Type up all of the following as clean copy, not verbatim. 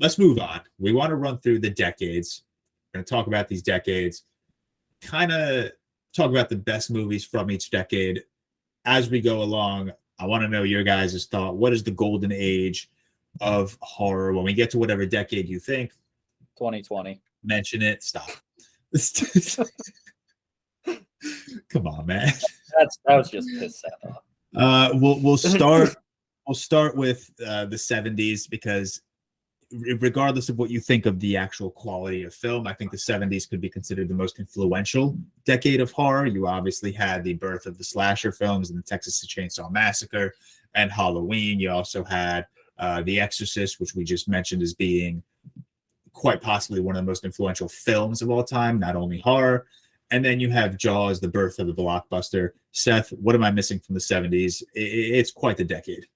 let's move on. We want to run through the decades. We're going to talk about these decades, kind of talk about the best movies from each decade. As we go along, I want to know your guys' thought. What is the golden age of horror? When we get to whatever decade you think, 2020. Mention it. Stop. Come on, man. That was just piss Seth off. We'll start with the 70s, because regardless of what you think of the actual quality of film, I think the 70s could be considered the most influential decade of horror. You obviously had the birth of the slasher films and the Texas Chainsaw Massacre and Halloween. You also had The Exorcist, which we just mentioned as being quite possibly one of the most influential films of all time, not only horror. And then you have Jaws, the birth of the blockbuster. Seth, what am I missing from the 70s? It's quite the decade.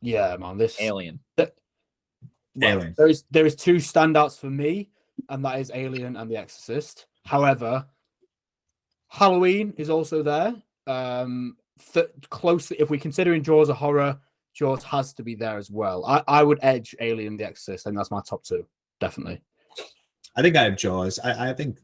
Yeah, man. This Alien. Alien. There is two standouts for me, and that is Alien and The Exorcist. However, Halloween is also there. Closely, if we're considering Jaws a horror, Jaws has to be there as well. I would edge Alien and The Exorcist, and that's my top two, definitely. I think I have Jaws. I think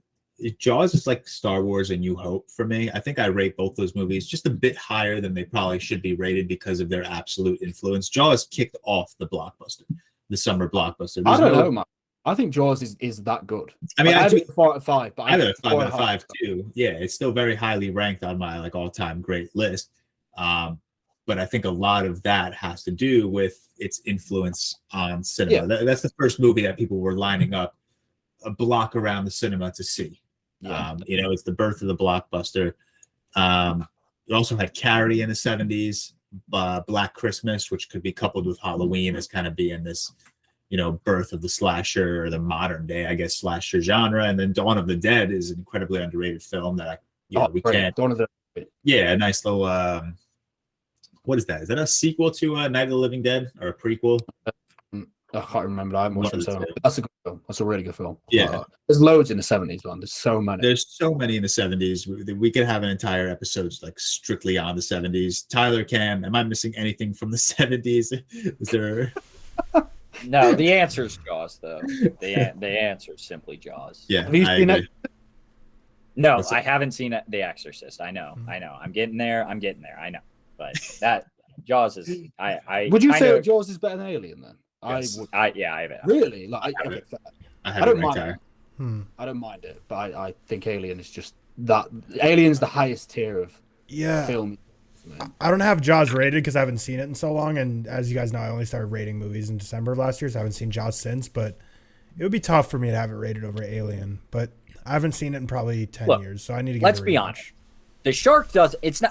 Jaws is like Star Wars and New Hope for me. I think I rate both those movies just a bit higher than they probably should be rated because of their absolute influence. Jaws kicked off the blockbuster. The summer blockbuster. I don't know, man. I think Jaws is that good. I mean, I do 4 out of 5, but I have a 5 out of 5 too. Yeah, it's still very highly ranked on my like all-time great list. But I think a lot of that has to do with its influence on cinema. Yeah. That's the first movie that people were lining up a block around the cinema to see. Yeah. It's the birth of the blockbuster. You also had Carrie in the 70s. Black Christmas, which could be coupled with Halloween as kind of being this, birth of the slasher, or the modern day, I guess, slasher genre. And then Dawn of the Dead is an incredibly underrated film that we can't. Dawn of the Dead. Yeah, a nice little. What is that? Is that a sequel to Night of the Living Dead, or a prequel? I can't remember. I haven't watched it. So that's a good film. That's a really good film. Yeah, there's loads in the 70s, man. There's so many. There's so many in the 70s. We could have an entire episode like strictly on the 70s. Tyler, Cam, am I missing anything from the 70s? Is there? No, the answer is Jaws, though. The answer is simply Jaws. Yeah, have you seen it? No, I haven't seen The Exorcist. I know. I'm getting there. I know, but that Jaws is. I would you say that Jaws is better than Alien then? Yes. I have it. Really? Like, I don't mind it. I don't mind it, but I think Alien is just that. Alien's the highest tier of film. I don't have Jaws rated because I haven't seen it in so long, and as you guys know, I only started rating movies in December of last year, so I haven't seen Jaws since. But it would be tough for me to have it rated over Alien. But I haven't seen it in probably 10 years, so I need to. Let's be honest. The shark does. It's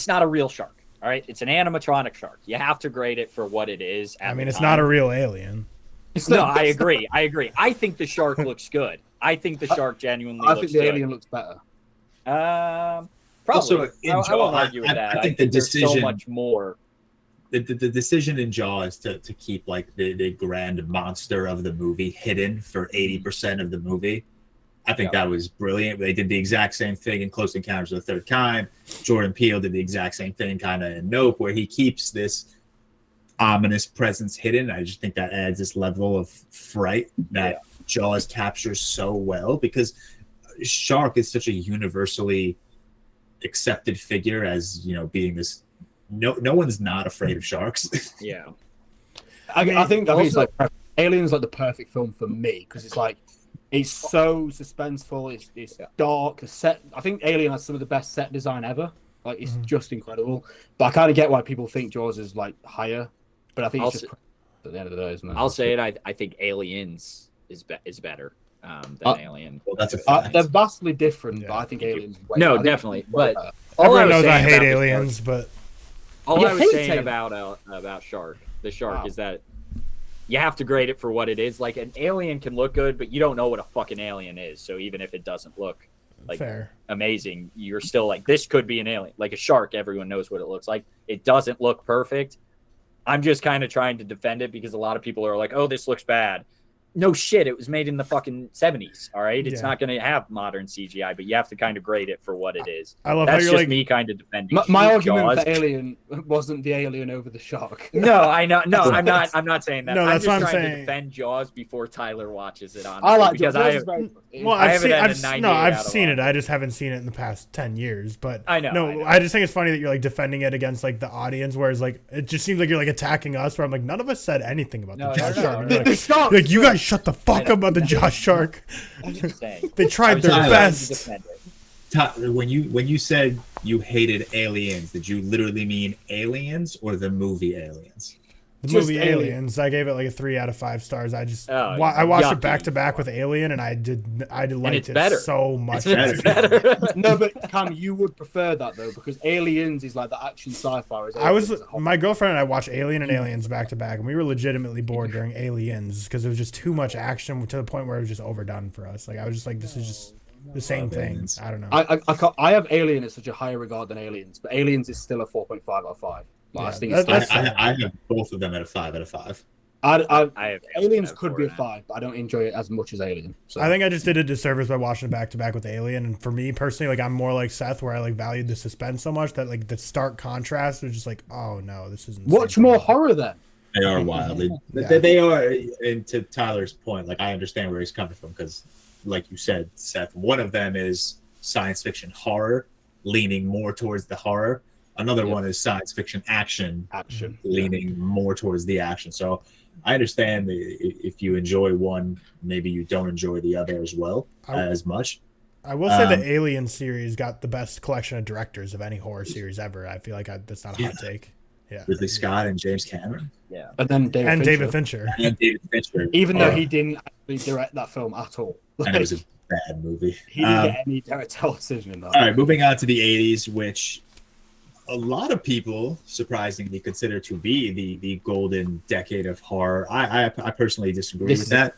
not a real shark. All right, it's an animatronic shark. You have to grade it for what it is. I mean, it's not a real alien. No, I agree. I think the shark looks good. I think the shark genuinely looks good. I think the alien looks better. Probably. Also, I won't argue with that. I think the decision, so much more. The decision in Jaws to keep like the grand monster of the movie hidden for 80% of the movie. I think that was brilliant. They did the exact same thing in Close Encounters of the Third Kind. Jordan Peele did the exact same thing kind of in Nope, where he keeps this ominous presence hidden. I just think that adds this level of fright that Jaws captures so well, because shark is such a universally accepted figure as, being this. No one's not afraid of sharks. Yeah. I think Alien's like the perfect film for me, because it's like, it's so suspenseful. It's dark. The set. I think Alien has some of the best set design ever. Like, it's just incredible. But I kind of get why people think Jaws is like higher. But I think it's just at the end of the day, isn't it? I'll say it. I think Aliens is better than Alien. Well, that's a fact. They're vastly different, but I think Aliens. Definitely. But everyone knows I hate Aliens, but all I was saying about the shark is that you have to grade it for what it is. Like, an alien can look good, but you don't know what a fucking alien is. So even if it doesn't look like amazing, you're still like, this could be an alien. Like a shark, everyone knows what it looks like. It doesn't look perfect. I'm just kind of trying to defend it because a lot of people are like, oh, this looks bad. no shit, it was made in the fucking 70s. All right, it's Yeah. not going to have modern CGI, but you have to kind of grade it for what it is. I love That's how you're just like me kind of defending. My argument Jaws. for Alien wasn't the alien over the shark. No, I know. No, I'm not. I'm not saying that. No, I'm that's just what I'm trying to saying. defend Jaws before Tyler watches it. Honestly, I like because Jaws. I Jaws is very- well, I I've have seen, it at a I've, 98 no, I've out of seen it. 100. I just haven't seen it in the past 10 years. But I know. No, I just think it's funny that you're like defending it against like the audience, whereas like it just seems like you're like attacking us. Where I'm like, none of us said anything about No, the Josh no, Shark. no, And no. you're The like, shark. you're like, you guys shut the fuck up about the Josh Shark. I'm just saying. They I tried was their just trying to best. defend it. When you said you hated Aliens, did you literally mean Aliens or the movie Aliens? The Just movie Alien. Aliens, I gave it like a 3 out of 5 stars. I just Oh, I watched yucky. it back to back with Alien, and I liked it's it better. so much. It's better. better. No, but Cam, you would prefer that though, because Aliens is like the action sci-fi. My girlfriend and I watched Alien and Aliens back to back, and we were legitimately bored during Aliens because it was just too much action to the point where it was just overdone for us. Like I was just like, this is just the same Love thing. Aliens. I don't know. I have Alien at such a higher regard than Aliens, but Aliens is still a 4.5 out of 5. Like, I Yeah, think it's that's- still- I have both of them at a 5 out of 5. I I have Aliens at could be a 4.5. 5, but I don't enjoy it as much as Alien. So. I think I just did a disservice by watching it back to back with Alien, and for me personally, like I'm more like Seth, where I like valued the suspense so much that like the stark contrast was just like, oh no, this isn't. Watch more horror then. They are wildly. Yeah. They are, and to Tyler's point, like I understand where he's coming from because, like you said, Seth, one of them is science fiction horror, leaning more towards the horror. Another one is science fiction action, leaning more towards the action. So I understand if you enjoy one, maybe you don't enjoy the other as well as much. I will say the Alien series got the best collection of directors of any horror series ever. I feel like that's not a hot take. Yeah, Ridley Scott and James Cameron. Yeah. And then David Fincher. And David Fincher. Even though he didn't actually direct that film at all. And it was a bad movie. He didn't get any directorial decision in that. All right, moving on to the 80s, which a lot of people surprisingly consider to be the golden decade of horror. I personally disagree with that.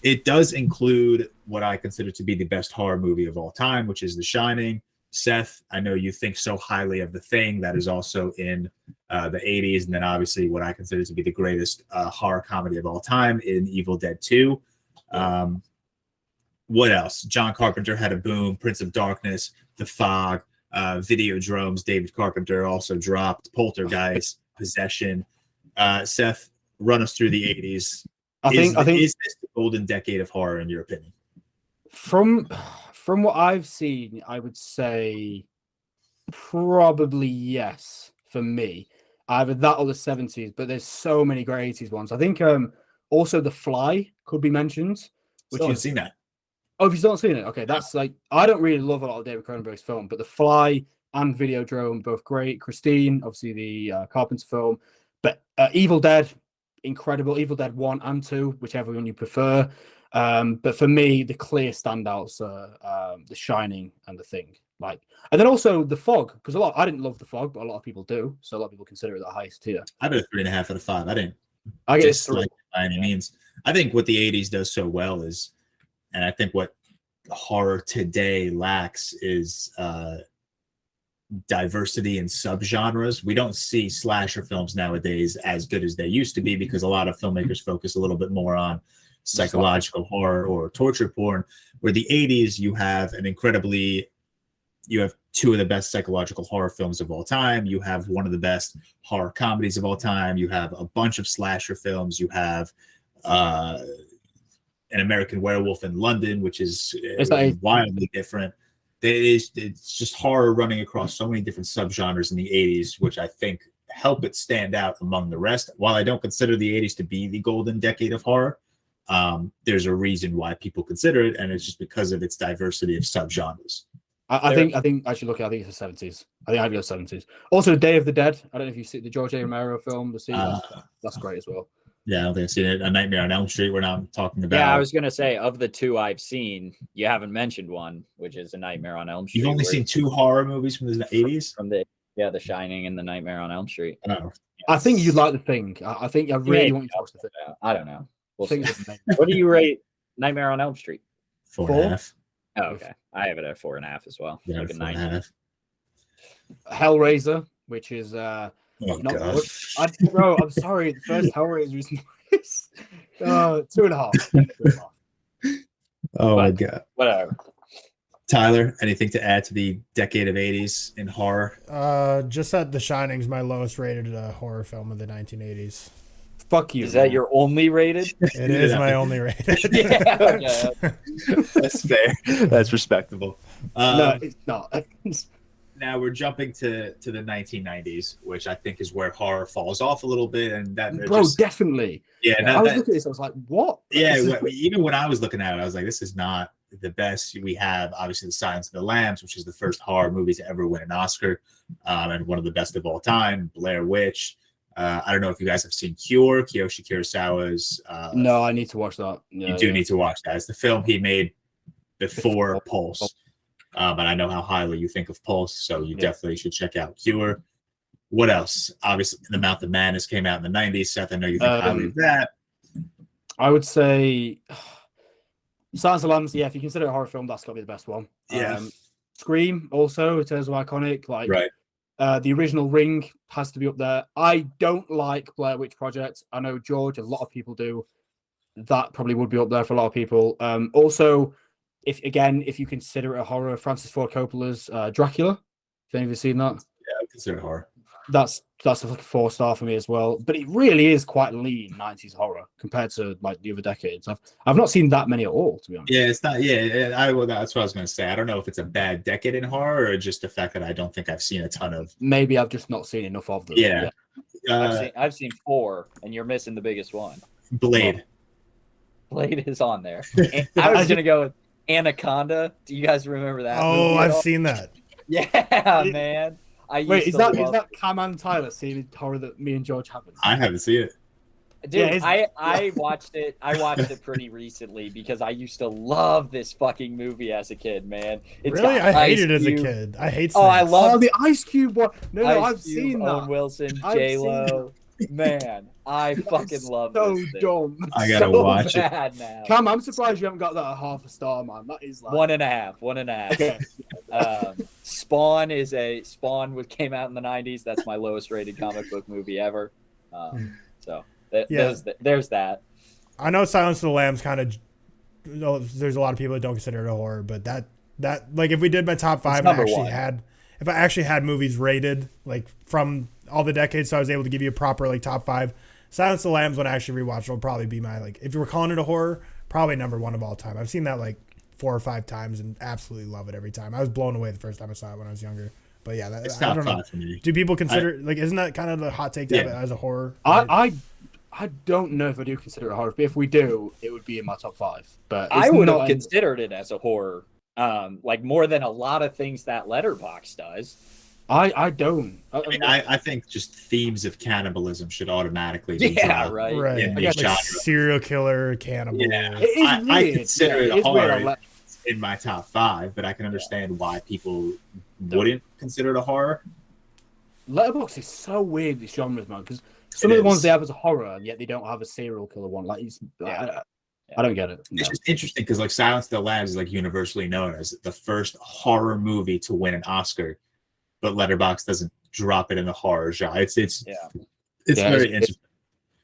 It does include what I consider to be the best horror movie of all time, which is The Shining. Seth, I know you think so highly of The Thing. That is also in the 80s. And then obviously what I consider to be the greatest horror comedy of all time in Evil Dead 2. What else? John Carpenter had a boom. Prince of Darkness, The Fog, Videodromes. David Carpenter also dropped. Poltergeist, Possession. Seth, run us through the 80s. I think is this the golden decade of horror in your opinion? From what I've seen, I would say probably yes for me. Either that or the 70s, but there's so many great 80s ones. I think also The Fly could be mentioned. Still haven't seen that. Oh, if you've not seen it, okay. That's like, I don't really love a lot of David Cronenberg's film, but The Fly and Videodrome, both great. Christine, obviously the Carpenter film. But Evil Dead, incredible. Evil Dead 1 and 2, whichever one you prefer. But for me, the clear standouts are The Shining and The Thing. Like, and then also The Fog, because I didn't love The Fog, but a lot of people do. So a lot of people consider it the highest tier. I bet a 3.5 out of 5. I didn't I guess dislike it by any means. I think what the 80s does so well is, and I think what horror today lacks is diversity in subgenres. We don't see slasher films nowadays as good as they used to be because a lot of filmmakers focus a little bit more on psychological horror or torture porn. Where the 80s, you have two of the best psychological horror films of all time. You have one of the best horror comedies of all time. You have a bunch of slasher films. You have An American Werewolf in London, which is wildly different. It's just horror running across so many different subgenres in the 80s, which I think help it stand out among the rest. While I don't consider the 80s to be the golden decade of horror, there's a reason why people consider it, and it's just because of its diversity of subgenres. I think actually look, I think it's the 70s. I think I'd go 70s. Also, Day of the Dead. I don't know if you see the George A. Romero film, The Sequel. That's great as well. Yeah, I don't think I've seen it. A Nightmare on Elm Street. We're not talking about. Yeah, I was gonna say of the two I've seen, you haven't mentioned one, which is A Nightmare on Elm Street. You've only seen 2 horror movies from the 80s. From The Shining and The Nightmare on Elm Street. Oh, I think you'd like The Thing. I think I really want you to watch The Thing. I don't know. We'll Thing see. is amazing. What do you rate Nightmare on Elm Street? 4.5. Oh, okay. I have it at 4.5 as well. Yeah, Like a 4.5. Hellraiser, which is Oh not god. good. Bro, I'm sorry. The first Hellraiser is 2.5. Oh my god. Whatever. Tyler, anything to add to the decade of 80s in horror? Just that The Shining's my lowest rated horror film of the 1980s. Fuck you. Is that your only rated? It is my only rated. Yeah. That's fair. That's respectable. No, it's not. Now we're jumping to the 1990s, which I think is where horror falls off a little bit, and that definitely. Yeah, I was looking at this. I was like, "What?" Yeah, even when I was looking at it, I was like, "This is not the best." We have obviously The Silence of the Lambs, which is the first horror movie to ever win an Oscar, and one of the best of all time. Blair Witch. I don't know if you guys have seen Cure, Kiyoshi Kurosawa's. No, I need to watch that. You do need to watch that. It's the film he made before Pulse. But I know how highly you think of Pulse, so you definitely should check out Cure. What else? Obviously, The Mouth of Madness came out in the 90s. Seth, I know you think highly of that. I would say Silence of the Lambs, if you consider it a horror film, that's got to be the best one. Yeah. Scream, also, in terms of iconic. Right. The original Ring has to be up there. I don't like Blair Witch Project. I know George, a lot of people do. That probably would be up there for a lot of people. Also, if you consider it a horror, Francis Ford Coppola's Dracula. If any of you seen that? Yeah, I consider it horror. That's like a 4-star for me as well. But it really is quite lean 90s horror compared to like the other decades. I've not seen that many at all, to be honest. Yeah, it's not. Yeah, that's what I was going to say. I don't know if it's a bad decade in horror or just the fact that I don't think I've seen a ton of. Maybe I've just not seen enough of them. Yeah. I've seen 4, and you're missing the biggest one. Blade. Blade is on there. I was going to go with Anaconda. Do you guys remember that? Oh, I've seen that. Yeah, man. Is that Cam and Tyler seeing horror that me and George haven't? I haven't seen it. Dude, I watched it. I watched it pretty recently because I used to love this fucking movie as a kid, man. Really? I hated it as a kid. I hate snakes. I love the Ice Cube one. No, I've Cube, seen that. Owen Wilson, J-Lo. Man, I fucking love so this thing. dumb. I gotta watch it. Now. Cam, I'm surprised you haven't got that at 1/2 star, man. That is like 1.5. Okay. Spawn came out in the 90s. That's my lowest rated comic book movie ever. There's that. I know Silence of the Lambs kind of. There's a lot of people that don't consider it a horror, but that like if we did my top 5, if I actually had movies rated like from all the decades, so I was able to give you a proper like top 5. Silence of the Lambs, when I actually rewatch it, will probably be my like. If you were calling it a horror, probably number 1 of all time. I've seen that like 4 or 5 times and absolutely love it every time. I was blown away the first time I saw it when I was younger. But yeah, it's I top don't know. 5 for me. Do people consider like isn't that kind of the hot take to have it as a horror? I don't know if I do consider it a horror, but if we do, it would be in my top 5. But I would have considered it as a horror, like more than a lot of things that Letterboxd does. I don't. I think just themes of cannibalism should automatically be right. In the like genre. Serial killer, cannibal. Yeah. It is weird. I consider it a horror weird. in my top 5, but I can understand why people wouldn't consider it a horror. Letterboxd is so weird, these genres, man, because some of the ones they have as a horror, and yet they don't have a serial killer one. Like, I don't get it. No. It's just interesting because like Silence of the Lambs is like universally known as the first horror movie to win an Oscar, but Letterboxd doesn't drop it in the horror genre. It's very interesting.